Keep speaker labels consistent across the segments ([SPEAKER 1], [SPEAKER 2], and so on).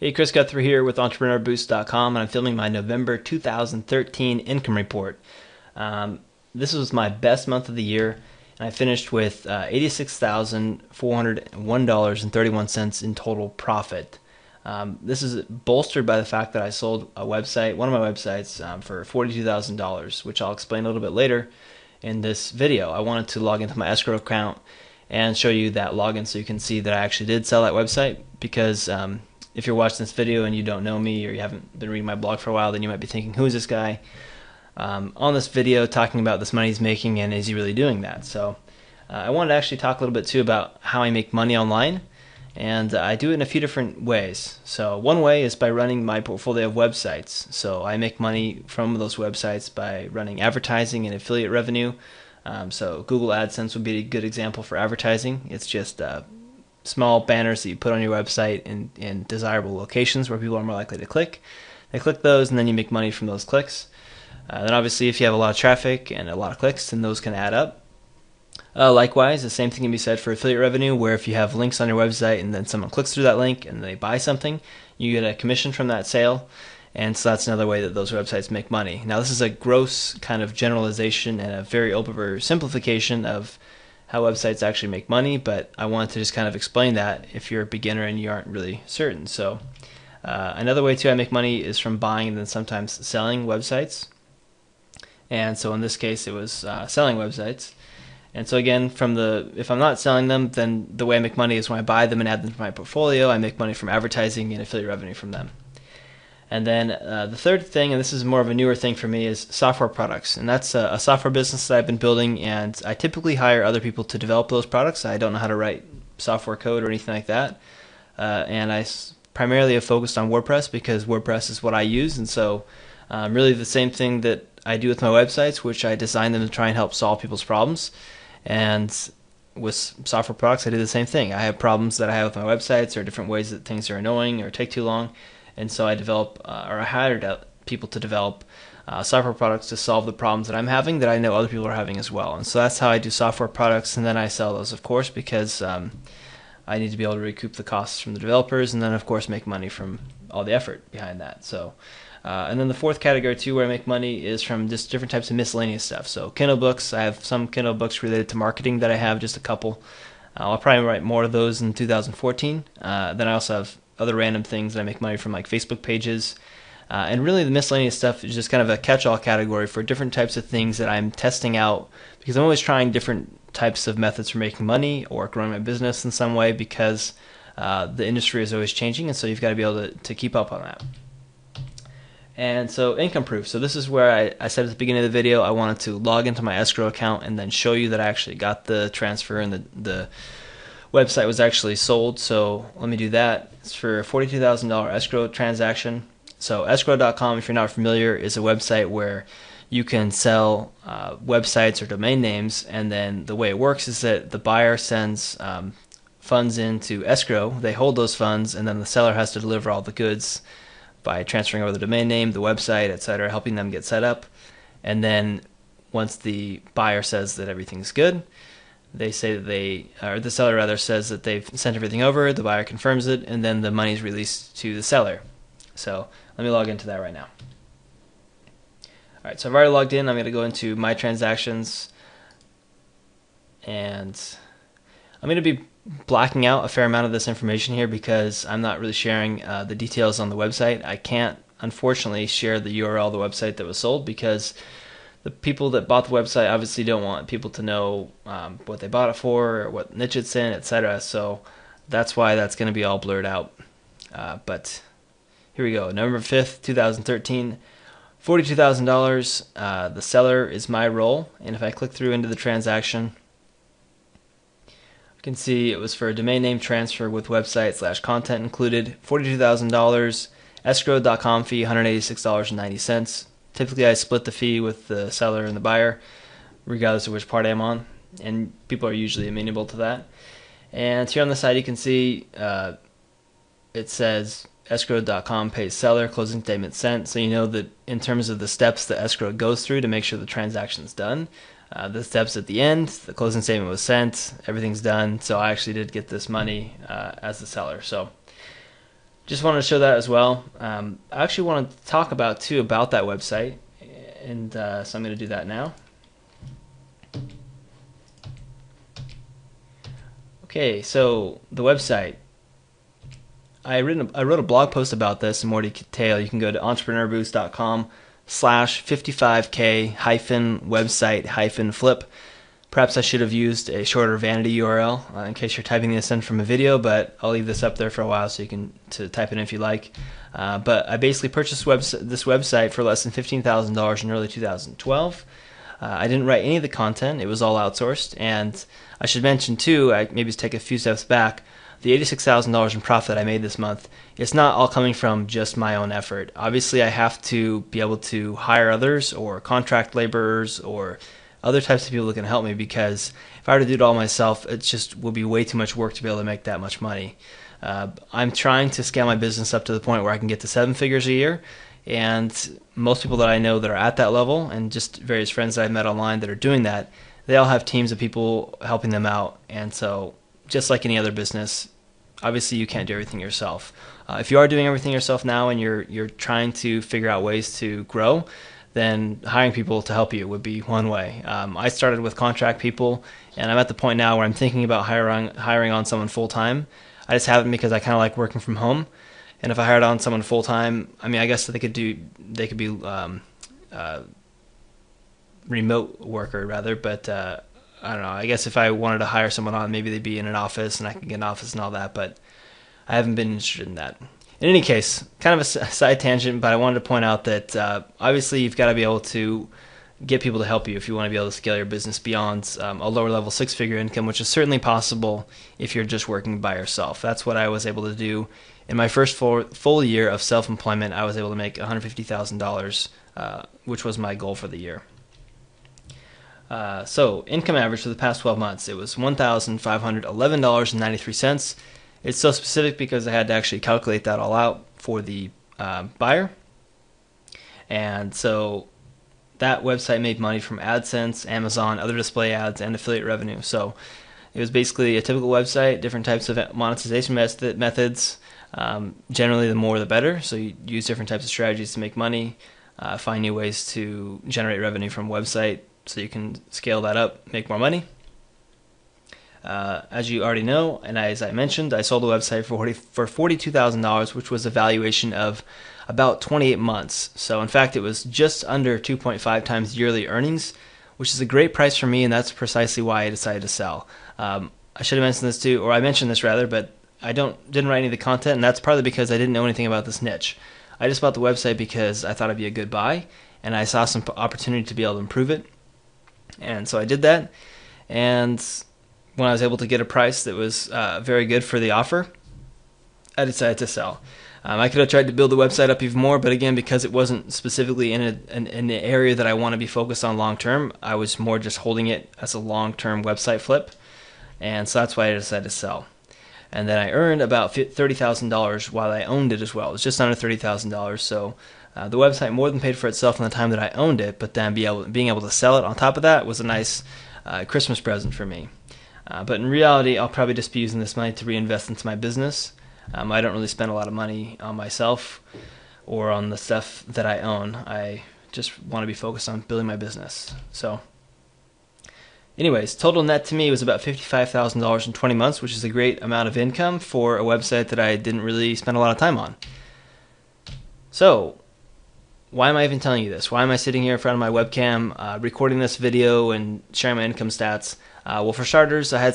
[SPEAKER 1] Hey, Chris Guthrie here with EntrepreneurBoost.com, and I'm filming my November 2013 income report. This was my best month of the year, and I finished with $86,401.31 in total profit. This is bolstered by the fact that I sold a website, one of my websites, for $42,000, which I'll explain a little bit later in this video. I wanted to log into my escrow account and show you that login so you can see that I actually did sell that website, because if you're watching this video and you don't know me or you haven't been reading my blog for a while, then you might be thinking, who is this guy on this video talking about this money he's making, and is he really doing that? So I wanted to actually talk a little bit too about how I make money online, and I do it in a few different ways. So one way is by running my portfolio of websites. So I make money from those websites by running advertising and affiliate revenue. So Google AdSense would be a good example for advertising. It's just small banners that you put on your website in desirable locations where people are more likely to click. They click those, and then you make money from those clicks. Then obviously if you have a lot of traffic and a lot of clicks, then those can add up. Likewise, the same thing can be said for affiliate revenue, where if you have links on your website and then someone clicks through that link and they buy something, you get a commission from that sale. And so that's another way that those websites make money. Now, this is a gross kind of generalization and a very oversimplification of how websites actually make money, but I wanted to just kind of explain that if you're a beginner and you aren't really certain. So another way too I make money is from buying and then sometimes selling websites. And so in this case, it was selling websites. And so again, if I'm not selling them, then the way I make money is when I buy them and add them to my portfolio. I make money from advertising and affiliate revenue from them. And then the third thing, and this is more of a newer thing for me, is software products. And that's a software business that I've been building, and I typically hire other people to develop those products. I don't know how to write software code or anything like that. And I primarily have focused on WordPress because WordPress is what I use. And so really the same thing that I do with my websites, which I design them to try and help solve people's problems. And with software products, I do the same thing. I have problems that I have with my websites, or different ways that things are annoying or take too long. And so I hired people to develop software products to solve the problems that I'm having that I know other people are having as well. And so that's how I do software products, and then I sell those, of course, because I need to be able to recoup the costs from the developers, and then, of course, make money from all the effort behind that. So, and then the fourth category, too, where I make money is from just different types of miscellaneous stuff. So Kindle books, I have some Kindle books related to marketing that I have, just a couple. I'll probably write more of those in 2014. Then I also have other random things that I make money from, like Facebook pages. And really the miscellaneous stuff is just kind of a catch-all category for different types of things that I'm testing out, because I'm always trying different types of methods for making money or growing my business in some way, because the industry is always changing, and so you've got to be able to keep up on that. And so income proof. So this is where I said at the beginning of the video I wanted to log into my escrow account and then show you that I actually got the transfer and the website was actually sold. So let me do that. It's for a $42,000 escrow transaction. So escrow.com, if you're not familiar, is a website where you can sell websites or domain names, and then the way it works is that the buyer sends funds into escrow. They hold those funds, and then the seller has to deliver all the goods by transferring over the domain name, the website, etc., helping them get set up. And then once the buyer says that everything's good, they say that or the seller rather says that they've sent everything over, the buyer confirms it, and then the money is released to the seller. So let me log into that right now. All right, so I've already logged in. I'm going to go into my transactions, and I'm going to be blacking out a fair amount of this information here because I'm not really sharing the details on the website. I can't, unfortunately, share the URL of the website that was sold, because the people that bought the website obviously don't want people to know what they bought it for or what niche it's in, etc. So that's why that's going to be all blurred out. But here we go. November 5th, 2013, $42,000. The seller is my role, and if I click through into the transaction, you can see it was for a domain name transfer with website / content included, $42,000, escrow.com fee, $186.90. Typically, I split the fee with the seller and the buyer, regardless of which part I'm on, and people are usually amenable to that. And here on the side, you can see it says escrow.com pays seller, closing statement sent. So you know that in terms of the steps that escrow goes through to make sure the transaction's done, the steps at the end, the closing statement was sent, everything's done. So I actually did get this money as the seller. So just wanted to show that as well. I actually want to talk about too about that website, and so I'm going to do that now. Okay, so the website. I wrote a blog post about this in more detail. You can go to entrepreneurboost.com/55k-website-flip. Perhaps I should have used a shorter vanity URL in case you're typing this in from a video, but I'll leave this up there for a while so you can type it in if you like. But I basically purchased this website for less than $15,000 in early 2012. I didn't write any of the content. It was all outsourced. And I should mention too, I maybe take a few steps back, the $86,000 in profit I made this month, it's not all coming from just my own effort. Obviously, I have to be able to hire others or contract laborers or other types of people that can help me, because if I were to do it all myself, it just would be way too much work to be able to make that much money. I'm trying to scale my business up to the point where I can get to 7 figures a year, and most people that I know that are at that level, and just various friends that I've met online that are doing that, they all have teams of people helping them out. And so just like any other business, obviously you can't do everything yourself. If you are doing everything yourself now and you're trying to figure out ways to grow, then hiring people to help you would be one way. I started with contract people, and I'm at the point now where I'm thinking about hiring on someone full-time. I just haven't, because I kind of like working from home. And if I hired on someone full-time, I mean, I guess they could be remote worker rather, but I don't know. I guess if I wanted to hire someone on, maybe they'd be in an office and I could get an office and all that, but I haven't been interested in that. In any case, kind of a side tangent, but I wanted to point out that obviously you've got to be able to get people to help you if you want to be able to scale your business beyond a lower level 6-figure income, which is certainly possible if you're just working by yourself. That's what I was able to do. In my first full year of self-employment, I was able to make $150,000, which was my goal for the year. So income average for the past 12 months, it was $1,511.93. It's so specific because I had to actually calculate that all out for the buyer. And so that website made money from AdSense, Amazon, other display ads, and affiliate revenue. So it was basically a typical website, different types of monetization methods. Generally, the more the better. So you use different types of strategies to make money, find new ways to generate revenue from a website so you can scale that up, make more money. As you already know, and as I mentioned, I sold the website for $42,000, which was a valuation of about 28 months. So in fact, it was just under 2.5 times yearly earnings, which is a great price for me, and that's precisely why I decided to sell. I should have mentioned this too, or I mentioned this rather, but I didn't write any of the content, and that's partly because I didn't know anything about this niche. I just bought the website because I thought it'd be a good buy, and I saw some opportunity to be able to improve it. And so I did that, and when I was able to get a price that was very good for the offer, I decided to sell. I could have tried to build the website up even more, but again, because it wasn't specifically in an area that I want to be focused on long term, I was more just holding it as a long-term website flip, and so that's why I decided to sell. And then I earned about $30,000 while I owned it as well. It was just under $30,000, so the website more than paid for itself in the time that I owned it, but then being able to sell it on top of that was a nice Christmas present for me. But in reality, I'll probably just be using this money to reinvest into my business. I don't really spend a lot of money on myself or on the stuff that I own. I just want to be focused on building my business. So anyways, total net to me was about $55,000 in 20 months, which is a great amount of income for a website that I didn't really spend a lot of time on. So why am I even telling you this? Why am I sitting here in front of my webcam, recording this video and sharing my income stats? Well, for starters, I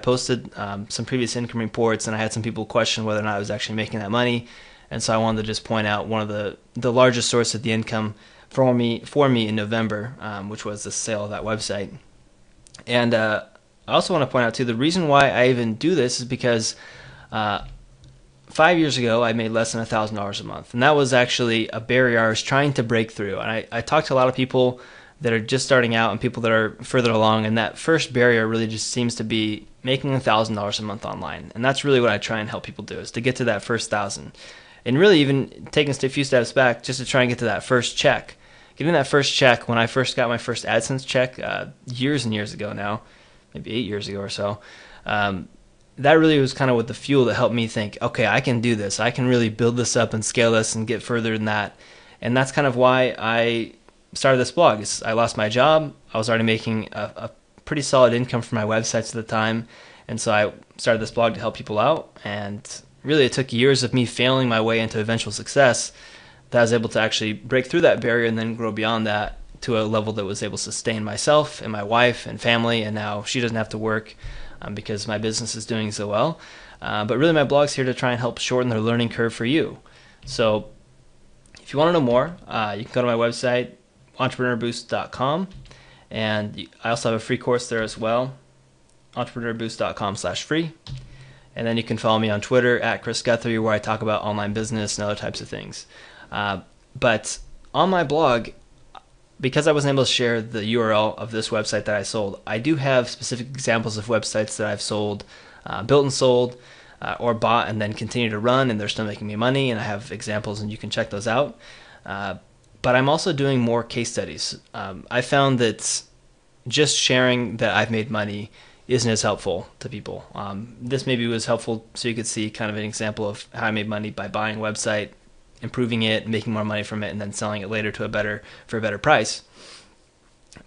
[SPEAKER 1] posted some previous income reports, and I had some people question whether or not I was actually making that money. And so I wanted to just point out one of the largest sources of the income for me in November, which was the sale of that website. And I also want to point out, too, the reason why I even do this is because 5 years ago, I made less than $1,000 a month. And that was actually a barrier I was trying to break through. And I talked to a lot of people that are just starting out and people that are further along, and that first barrier really just seems to be making $1,000 a month online. And that's really what I try and help people do, is to get to that first 1,000. And really even taking a few steps back just to try and get to that first check. Getting that first check, when I first got my first AdSense check years and years ago now, maybe 8 years ago or so, that really was kind of what the fuel that helped me think, okay, I can do this. I can really build this up and scale this and get further than that. And that's kind of why I started this blog. I lost my job. I was already making a pretty solid income from my websites at the time. And so I started this blog to help people out. And really, it took years of me failing my way into eventual success that I was able to actually break through that barrier and then grow beyond that to a level that was able to sustain myself and my wife and family. And now she doesn't have to work because my business is doing so well. But really, my blog's here to try and help shorten the learning curve for you. So if you want to know more, you can go to my website, entrepreneurboost.com. And I also have a free course there as well, entrepreneurboost.com/free. And then you can follow me on Twitter at Chris Guthrie, where I talk about online business and other types of things. But on my blog, because I wasn't able to share the URL of this website that I sold, I do have specific examples of websites that I've sold, built and sold, or bought and then continue to run, and they're still making me money, and I have examples, and you can check those out. But I'm also doing more case studies. I found that just sharing that I've made money isn't as helpful to people. This maybe was helpful so you could see kind of an example of how I made money by buying a website, improving it, making more money from it, and then selling it later for a better price.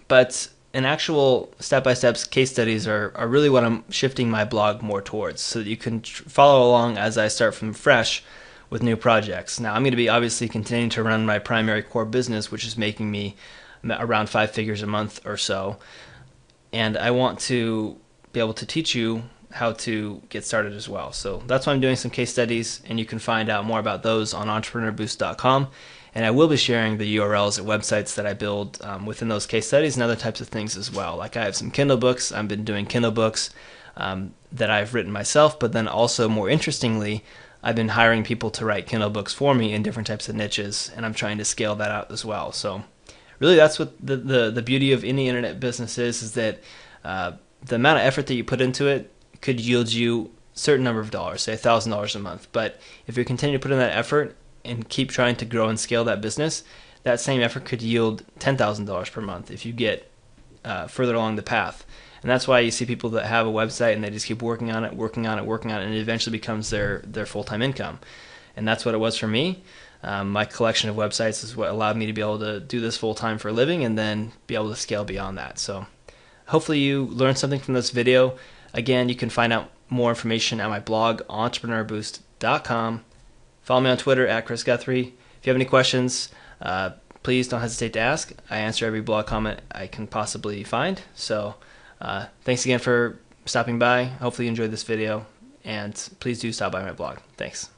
[SPEAKER 1] But an actual step-by-step case studies are really what I'm shifting my blog more towards, so that you can follow along as I start from fresh with new projects. Now, I'm going to be obviously continuing to run my primary core business, which is making me around 5 figures a month or so, and I want to be able to teach you how to get started as well. So that's why I'm doing some case studies, and you can find out more about those on entrepreneurboost.com. And I will be sharing the URLs at websites that I build within those case studies and other types of things as well. Like I have some Kindle books. I've been doing Kindle books that I've written myself, but then also more interestingly, I've been hiring people to write Kindle books for me in different types of niches, and I'm trying to scale that out as well. So really that's what the beauty of any internet business is that the amount of effort that you put into it could yield you a certain number of dollars, say $1,000 a month. But if you continue to put in that effort and keep trying to grow and scale that business, that same effort could yield $10,000 per month if you get further along the path. And that's why you see people that have a website and they just keep working on it, and it eventually becomes their full-time income. And that's what it was for me. My collection of websites is what allowed me to be able to do this full-time for a living and then be able to scale beyond that. So hopefully you learned something from this video. Again, you can find out more information at my blog, entrepreneurboost.com. Follow me on Twitter at Chris Guthrie. If you have any questions, please don't hesitate to ask. I answer every blog comment I can possibly find. So thanks again for stopping by. Hopefully you enjoyed this video, and please do stop by my blog. Thanks.